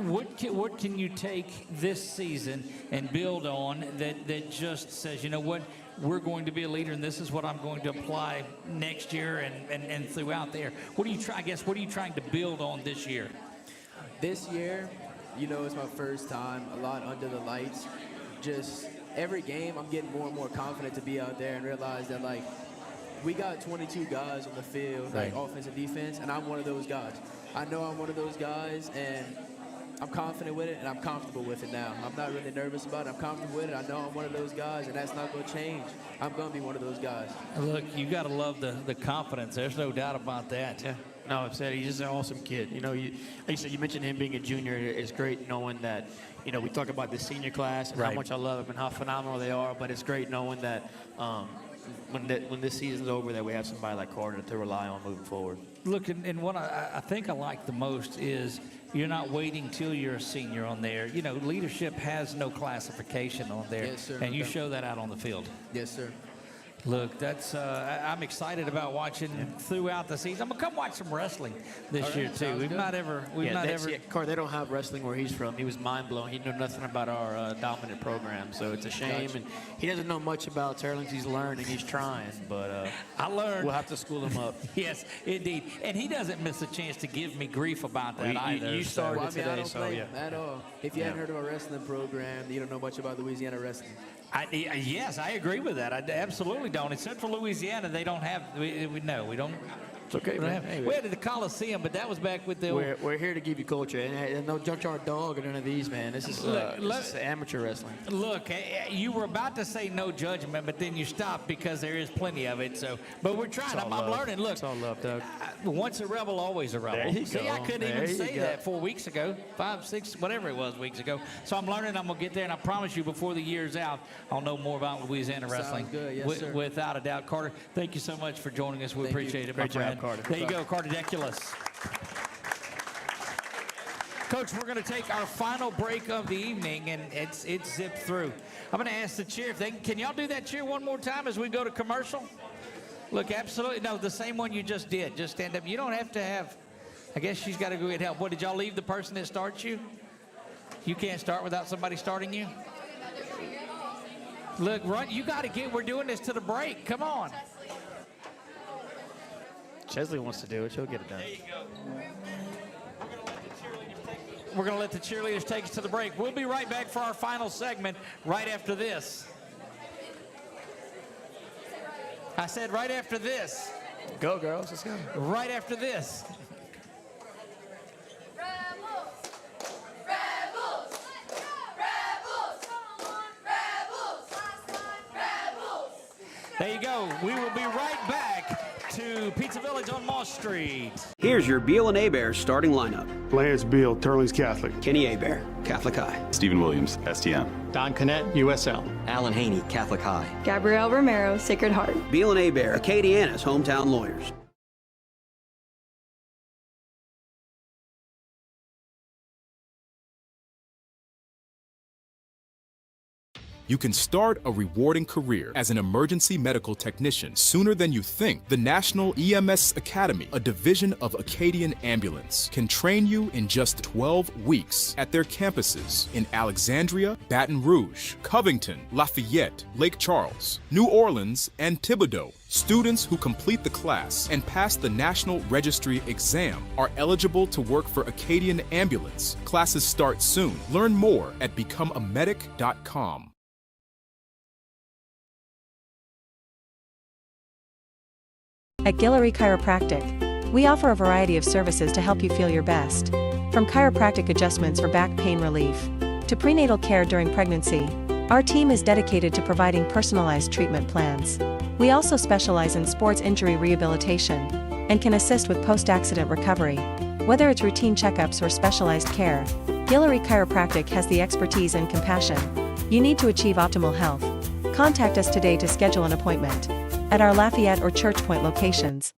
what can you take this season and build on that just says, you know what, we're going to be a leader and this is what I'm going to apply next year and throughout there? What are you trying to build on this year? This year, you know, it's my first time a lot under the lights. Just every game, I'm getting more and more confident to be out there and realize that, like, we got 22 guys on the field, like offense and defense, and I'm one of those guys. I know I'm one of those guys, and I'm confident with it, and I'm comfortable with it now. I'm not really nervous about it. I'm comfortable with it. I know I'm one of those guys, and that's not going to change. I'm going to be one of those guys. Look, you got to love the confidence. There's no doubt about that. Yeah. No, I've said he's just an awesome kid. You know, like you said, you mentioned him being a junior. It's great knowing that, you know, we talk about the senior class and how much I love them and how phenomenal they are, but it's great knowing that when this season's over that we have somebody like Carter to rely on moving forward. Look, and what I think I like the most is you're not waiting till you're a senior on there. You know, leadership has no classification on there. Yes, sir. And you show that out on the field. Yes, sir. Look, that's I'm excited about watching throughout the season. I'm gonna come watch some wrestling this year too. We've not ever. Carter, they don't have wrestling where he's from. He was mind blown. He knew nothing about our dominant program, so it's a shame. And he doesn't know much about Turlings. He's learning. He's trying, but I learned. We'll have to school him up. Yes, indeed. And he doesn't miss a chance to give me grief about that either. You started Well, I mean, I today, don't so blame yeah. him at all. If you hadn't heard of our wrestling program, you don't know much about Louisiana wrestling. Yes, I agree with that. I absolutely don't. In Central Louisiana, they don't have. We don't. It's okay, man. We had the Coliseum, but that was back with the. We're here to give you culture, and no junkyard dog or none of these, man. This is amateur wrestling. Look, you were about to say no judgment, but then you stopped because there is plenty of it. So, but we're trying. I'm learning. Look, it's all love, Doug. Once a rebel, always a rebel. There you See, go. I couldn't even say that 4 weeks ago, 5, 6, whatever it was weeks ago. So I'm learning. I'm gonna get there, and I promise you, before the year's out, I'll know more about Louisiana wrestling. Sounds good. Yes, sir. Without a doubt, Carter. Thank you so much for joining us. We Thank you. appreciate it, Great my friend. job, Carter. There you go, Cardidiculous. Coach, we're going to take our final break of the evening, and it's zipped through. I'm going to ask the cheer if they can y'all do that cheer one more time as we go to commercial? Look, absolutely. No, the same one you just did. Just stand up. You don't have to have. I guess she's got to go get help. What, did y'all leave the person that starts you? You can't start without somebody starting you? Look, run. You got to get. We're doing this to the break. Come on. Chesley wants to do it. She'll get it done. There you go. We're going to let the cheerleaders take us to the break. We'll be right back for our final segment right after this. I said right after this. Go, girls. Let's go. Right after this. There you go. We will be right back to Pizza Village on Moss Street. Here's your Beal and Hebert starting lineup. Lance Beal, Turlings Catholic. Kenny Hebert, Catholic High. Stephen Williams, STM. Don Connett, USL. Alan Haney, Catholic High. Gabrielle Romero, Sacred Heart. Beal and Hebert, Acadiana's hometown lawyers. You can start a rewarding career as an emergency medical technician sooner than you think. The National EMS Academy, a division of Acadian Ambulance, can train you in just 12 weeks at their campuses in Alexandria, Baton Rouge, Covington, Lafayette, Lake Charles, New Orleans, and Thibodaux. Students who complete the class and pass the National Registry exam are eligible to work for Acadian Ambulance. Classes start soon. Learn more at becomeamedic.com. At Guillory Chiropractic, we offer a variety of services to help you feel your best. From chiropractic adjustments for back pain relief to prenatal care during pregnancy, our team is dedicated to providing personalized treatment plans. We also specialize in sports injury rehabilitation and can assist with post-accident recovery. Whether it's routine checkups or specialized care, Guillory Chiropractic has the expertise and compassion you need to achieve optimal health. Contact us today to schedule an appointment at our Lafayette or Church Point locations.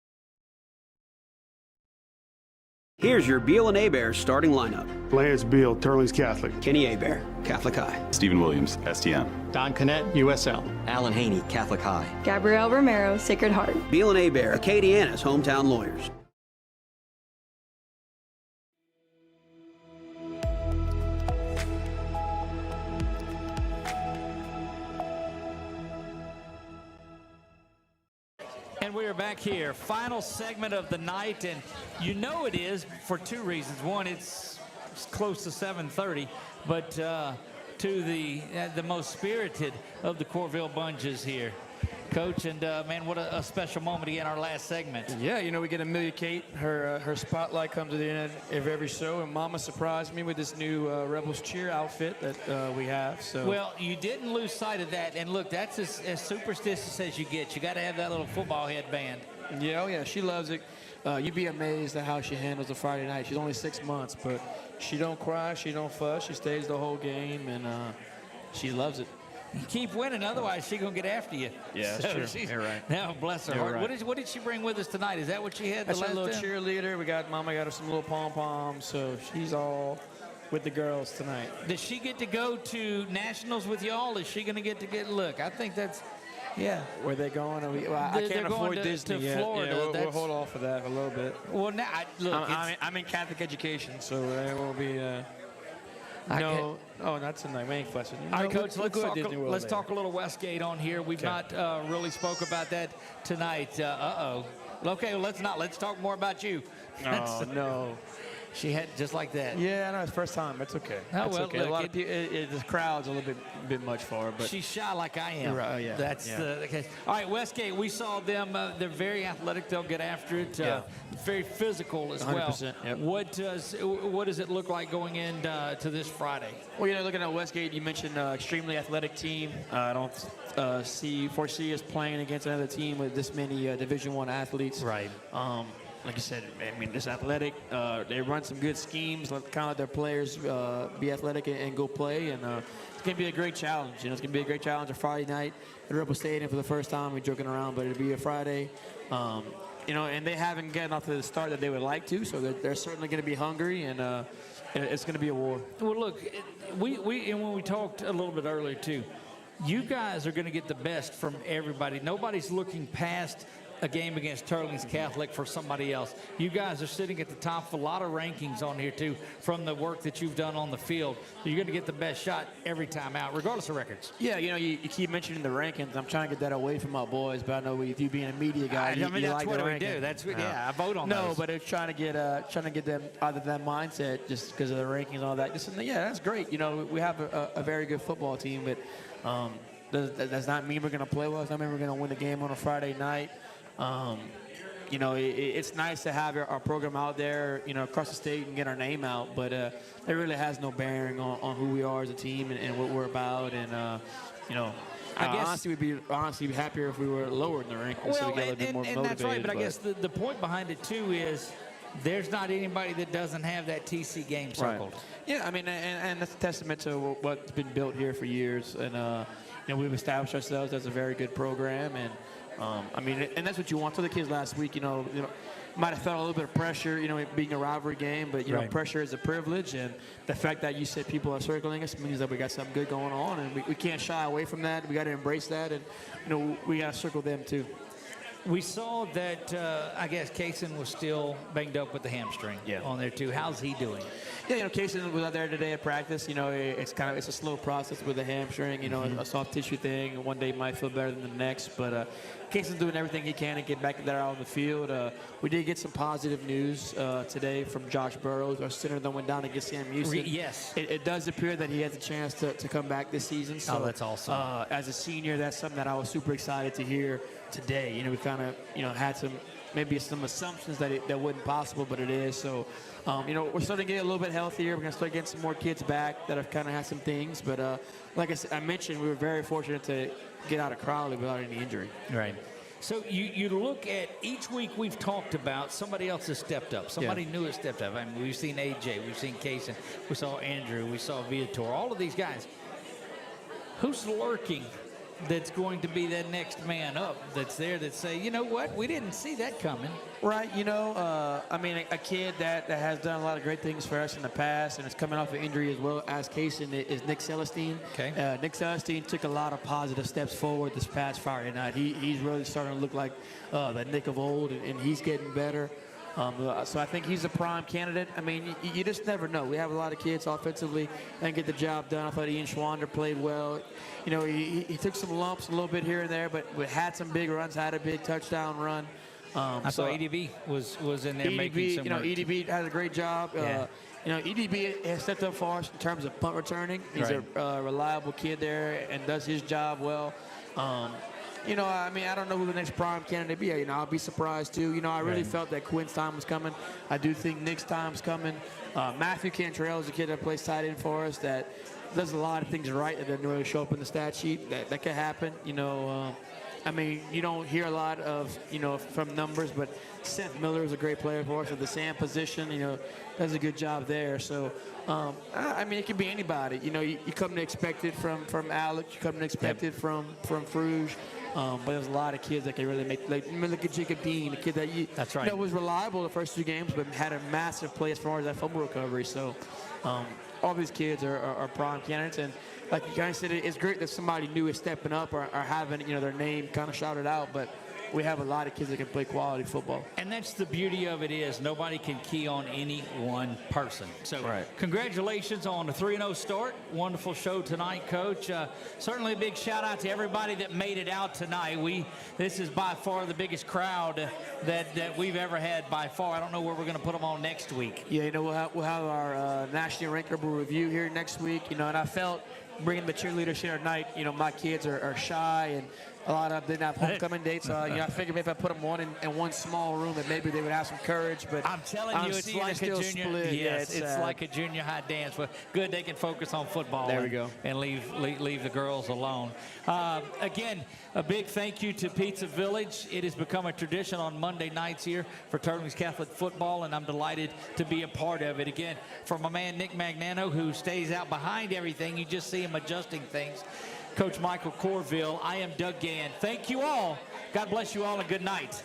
Here's your Beal and Hebert starting lineup. Lance Beal, Turlings Catholic. Kenny Hebert, Catholic High. Stephen Williams, STM. Don Connett, USL. Alan Haney, Catholic High. Gabrielle Romero, Sacred Heart. Beal and Hebert, Acadiana's hometown lawyers. And we are back here, final segment of the night, and you know it is for two reasons. One, it's close to 7:30, but to the most spirited of the Courville bunches here. Coach, and man, what a special moment again, our last segment. Yeah, you know, we get Amelia Kate. Her spotlight comes at the end of every show, and Mama surprised me with this new Rebels cheer outfit that we have. So Well, you didn't lose sight of that, and look, that's as superstitious as you get. You got to have that little football headband. yeah, oh yeah, she loves it. You'd be amazed at how she handles a Friday night. She's only 6 months, but she don't cry, she don't fuss, she stays the whole game, and she loves it. You keep winning, otherwise she's going to get after you. Yeah, So that's true. You're right. Now, bless her You're heart. right. What did she bring with us tonight? Is that what she had That's the our last little time? cheerleader. Mama got her some little pom-poms, so she's all with the girls tonight. Does she get to go to nationals with y'all? Is she going to get look? I think that's, yeah. Where they going? I They're can't going afford to Disney yet. Florida. Yeah, we'll That's- hold off for that for a little bit. Well, now, look, I'm in Catholic education, so there will be I no. Oh, not tonight. We ain't fussing. All right, No, Coach, we'll let's, go to talk, Disney World let's later. talk a little Westgate on here. We've Okay. not really spoke about that tonight. Uh-oh. Okay, well, let's not. Let's talk more about you. Oh, no. She had just like that. Yeah, no, it's first time. It's okay. Oh, It's well, okay. look, a lot of people, the crowd's a little bit much for her, but She's shy like I am. You're right, oh, yeah, That's yeah. the case. All right, Westgate, we saw them. They're very athletic. They'll get after it. Yeah. Very physical as well. 100%, yep. What does it look like going into to this Friday? Well, you know, looking at Westgate, you mentioned extremely athletic team. I don't foresee us playing against another team with this many Division I athletes. Right. Like I said, I mean, it's athletic. They run some good schemes, kind of let their players be athletic and go play. And it's going to be a great challenge. You know, it's going to be a great challenge on Friday night at Rebel Stadium for the first time. We're joking around, but it'll be a Friday. You know, and they haven't gotten off to the start that they would like to, so they're certainly going to be hungry, and it's going to be a war. Well, look, and when we talked a little bit earlier too, you guys are going to get the best from everybody. Nobody's looking past a game against Turlings Catholic for somebody else. You guys are sitting at the top of a lot of rankings on here too from the work that you've done on the field. You're going to get the best shot every time out, regardless of records. Yeah, you know, you keep mentioning the rankings. I'm trying to get that away from my boys, but I know with you being a media guy, I mean, you that's like what the we rankings. do. That's I vote on No, those. but it's trying to get them out of that mindset just because of the rankings and all that. Just, yeah, that's great. You know, we have a very good football team, but does not mean we're going to play well. It doesn't mean we're going to win the game on a Friday night. You know, it's nice to have our program out there, you know, across the state and get our name out, but it really has no bearing on who we are as a team and what we're about. And, you know, I guess honestly, we'd be happier if we were lower in the rankings so we get a little bit more motivated. That's right, but I guess the point behind it, too, is there's not anybody that doesn't have that TC game circled. Right. Yeah, I mean, and that's a testament to what's been built here for years. And, you know, we've established ourselves as a very good program. And, I mean, and that's what you want. For the kids last week, you know, might have felt a little bit of pressure, you know, it being a rivalry game, but, you know, pressure is a privilege. And the fact that you said people are circling us means that we got something good going on. And we can't shy away from that. We got to embrace that. And, you know, we got to circle them, too. We saw that, I guess, Kaysen was still banged up with the hamstring on there, too. How's he doing? Yeah, you know, Kaysen was out there today at practice. You know, it's a slow process with the hamstring, you know, a soft tissue thing. One day might feel better than the next, but Kaysen's doing everything he can to get back there out on the field. We did get some positive news today from Josh Burrows, our center that went down against Sam Houston. Yes. It does appear that he has a chance to come back this season. So, that's awesome. As a senior, that's something that I was super excited to hear today. You know, we kind of, you know, had some assumptions that wasn't possible, but it is. So, you know, we're starting to get a little bit healthier. We're going to start getting some more kids back that have kind of had some things. But like I mentioned, we were very fortunate to get out of Crowley without any injury. Right. So you look at each week we've talked about somebody else has stepped up. Somebody new has stepped up. I mean, we've seen AJ, we've seen Kaysen, we saw Andrew, we saw Viator, all of these guys. Who's lurking that's going to be that next man up that's there that say, you know what, we didn't see that coming? Right, you know, I mean, a kid that has done a lot of great things for us in the past and is coming off an injury as well as Kaysen is Nick Celestine. Okay. Nick Celestine took a lot of positive steps forward this past Friday night. He's really starting to look like the Nick of old, and he's getting better. So I think he's a prime candidate. I mean, you just never know. We have a lot of kids offensively and get the job done. I thought Ian Schwander played well. You know, he took some lumps a little bit here and there, but had some big runs, had a big touchdown run. I saw EDB was in there making some work. EDB has a great job. Yeah. You know, EDB has stepped up for us in terms of punt returning. He's a reliable kid there and does his job well. You know, I mean, I don't know who the next prime candidate be. You know, I'll be surprised too. You know, I really felt that Quinn's time was coming. I do think Nick's time's coming. Matthew Cantrell is a kid that plays tight end for us that does a lot of things right that doesn't really show up in the stat sheet. That could happen. You know, I mean, you don't hear a lot of, you know, from numbers, but Seth Miller is a great player for us at the Sam position. You know, does a good job there. So, I mean, it can be anybody. You know, you come to expect it from Alex. You come to expect it from Fruge. But there's a lot of kids that can really make. Like, look at Jacob Dean, a kid that you know, was reliable the first 2 games, but had a massive play as far as that fumble recovery. So, all these kids are prime candidates, and like you guys said, it's great that somebody new is stepping up or having, you know, their name kind of shouted out. But we have a lot of kids that can play quality football. And that's the beauty of it is nobody can key on any one person. So congratulations on the 3-0 start. Wonderful show tonight, Coach. Certainly a big shout out to everybody that made it out tonight. This is by far the biggest crowd that we've ever had by far. I don't know where we're going to put them on next week. Yeah, you know, we'll have our nationally rankable review here next week. You know, and I felt bringing the cheerleaders here tonight, you know, my kids are shy and a lot of them didn't have homecoming dates. You know, I figured maybe if I put them in one small room that maybe they would have some courage. But I'm telling you, it's like a junior. Yes, it's like a junior high dance. But good, they can focus on football. There we go. And leave the girls alone. Again, a big thank you to Pizza Village. It has become a tradition on Monday nights here for Turtles Catholic football, and I'm delighted to be a part of it. Again, for my man Nick Magnano, who stays out behind everything, you just see him adjusting things. Coach Michael Courville, I am Doug Gann. Thank you all. God bless you all, and good night.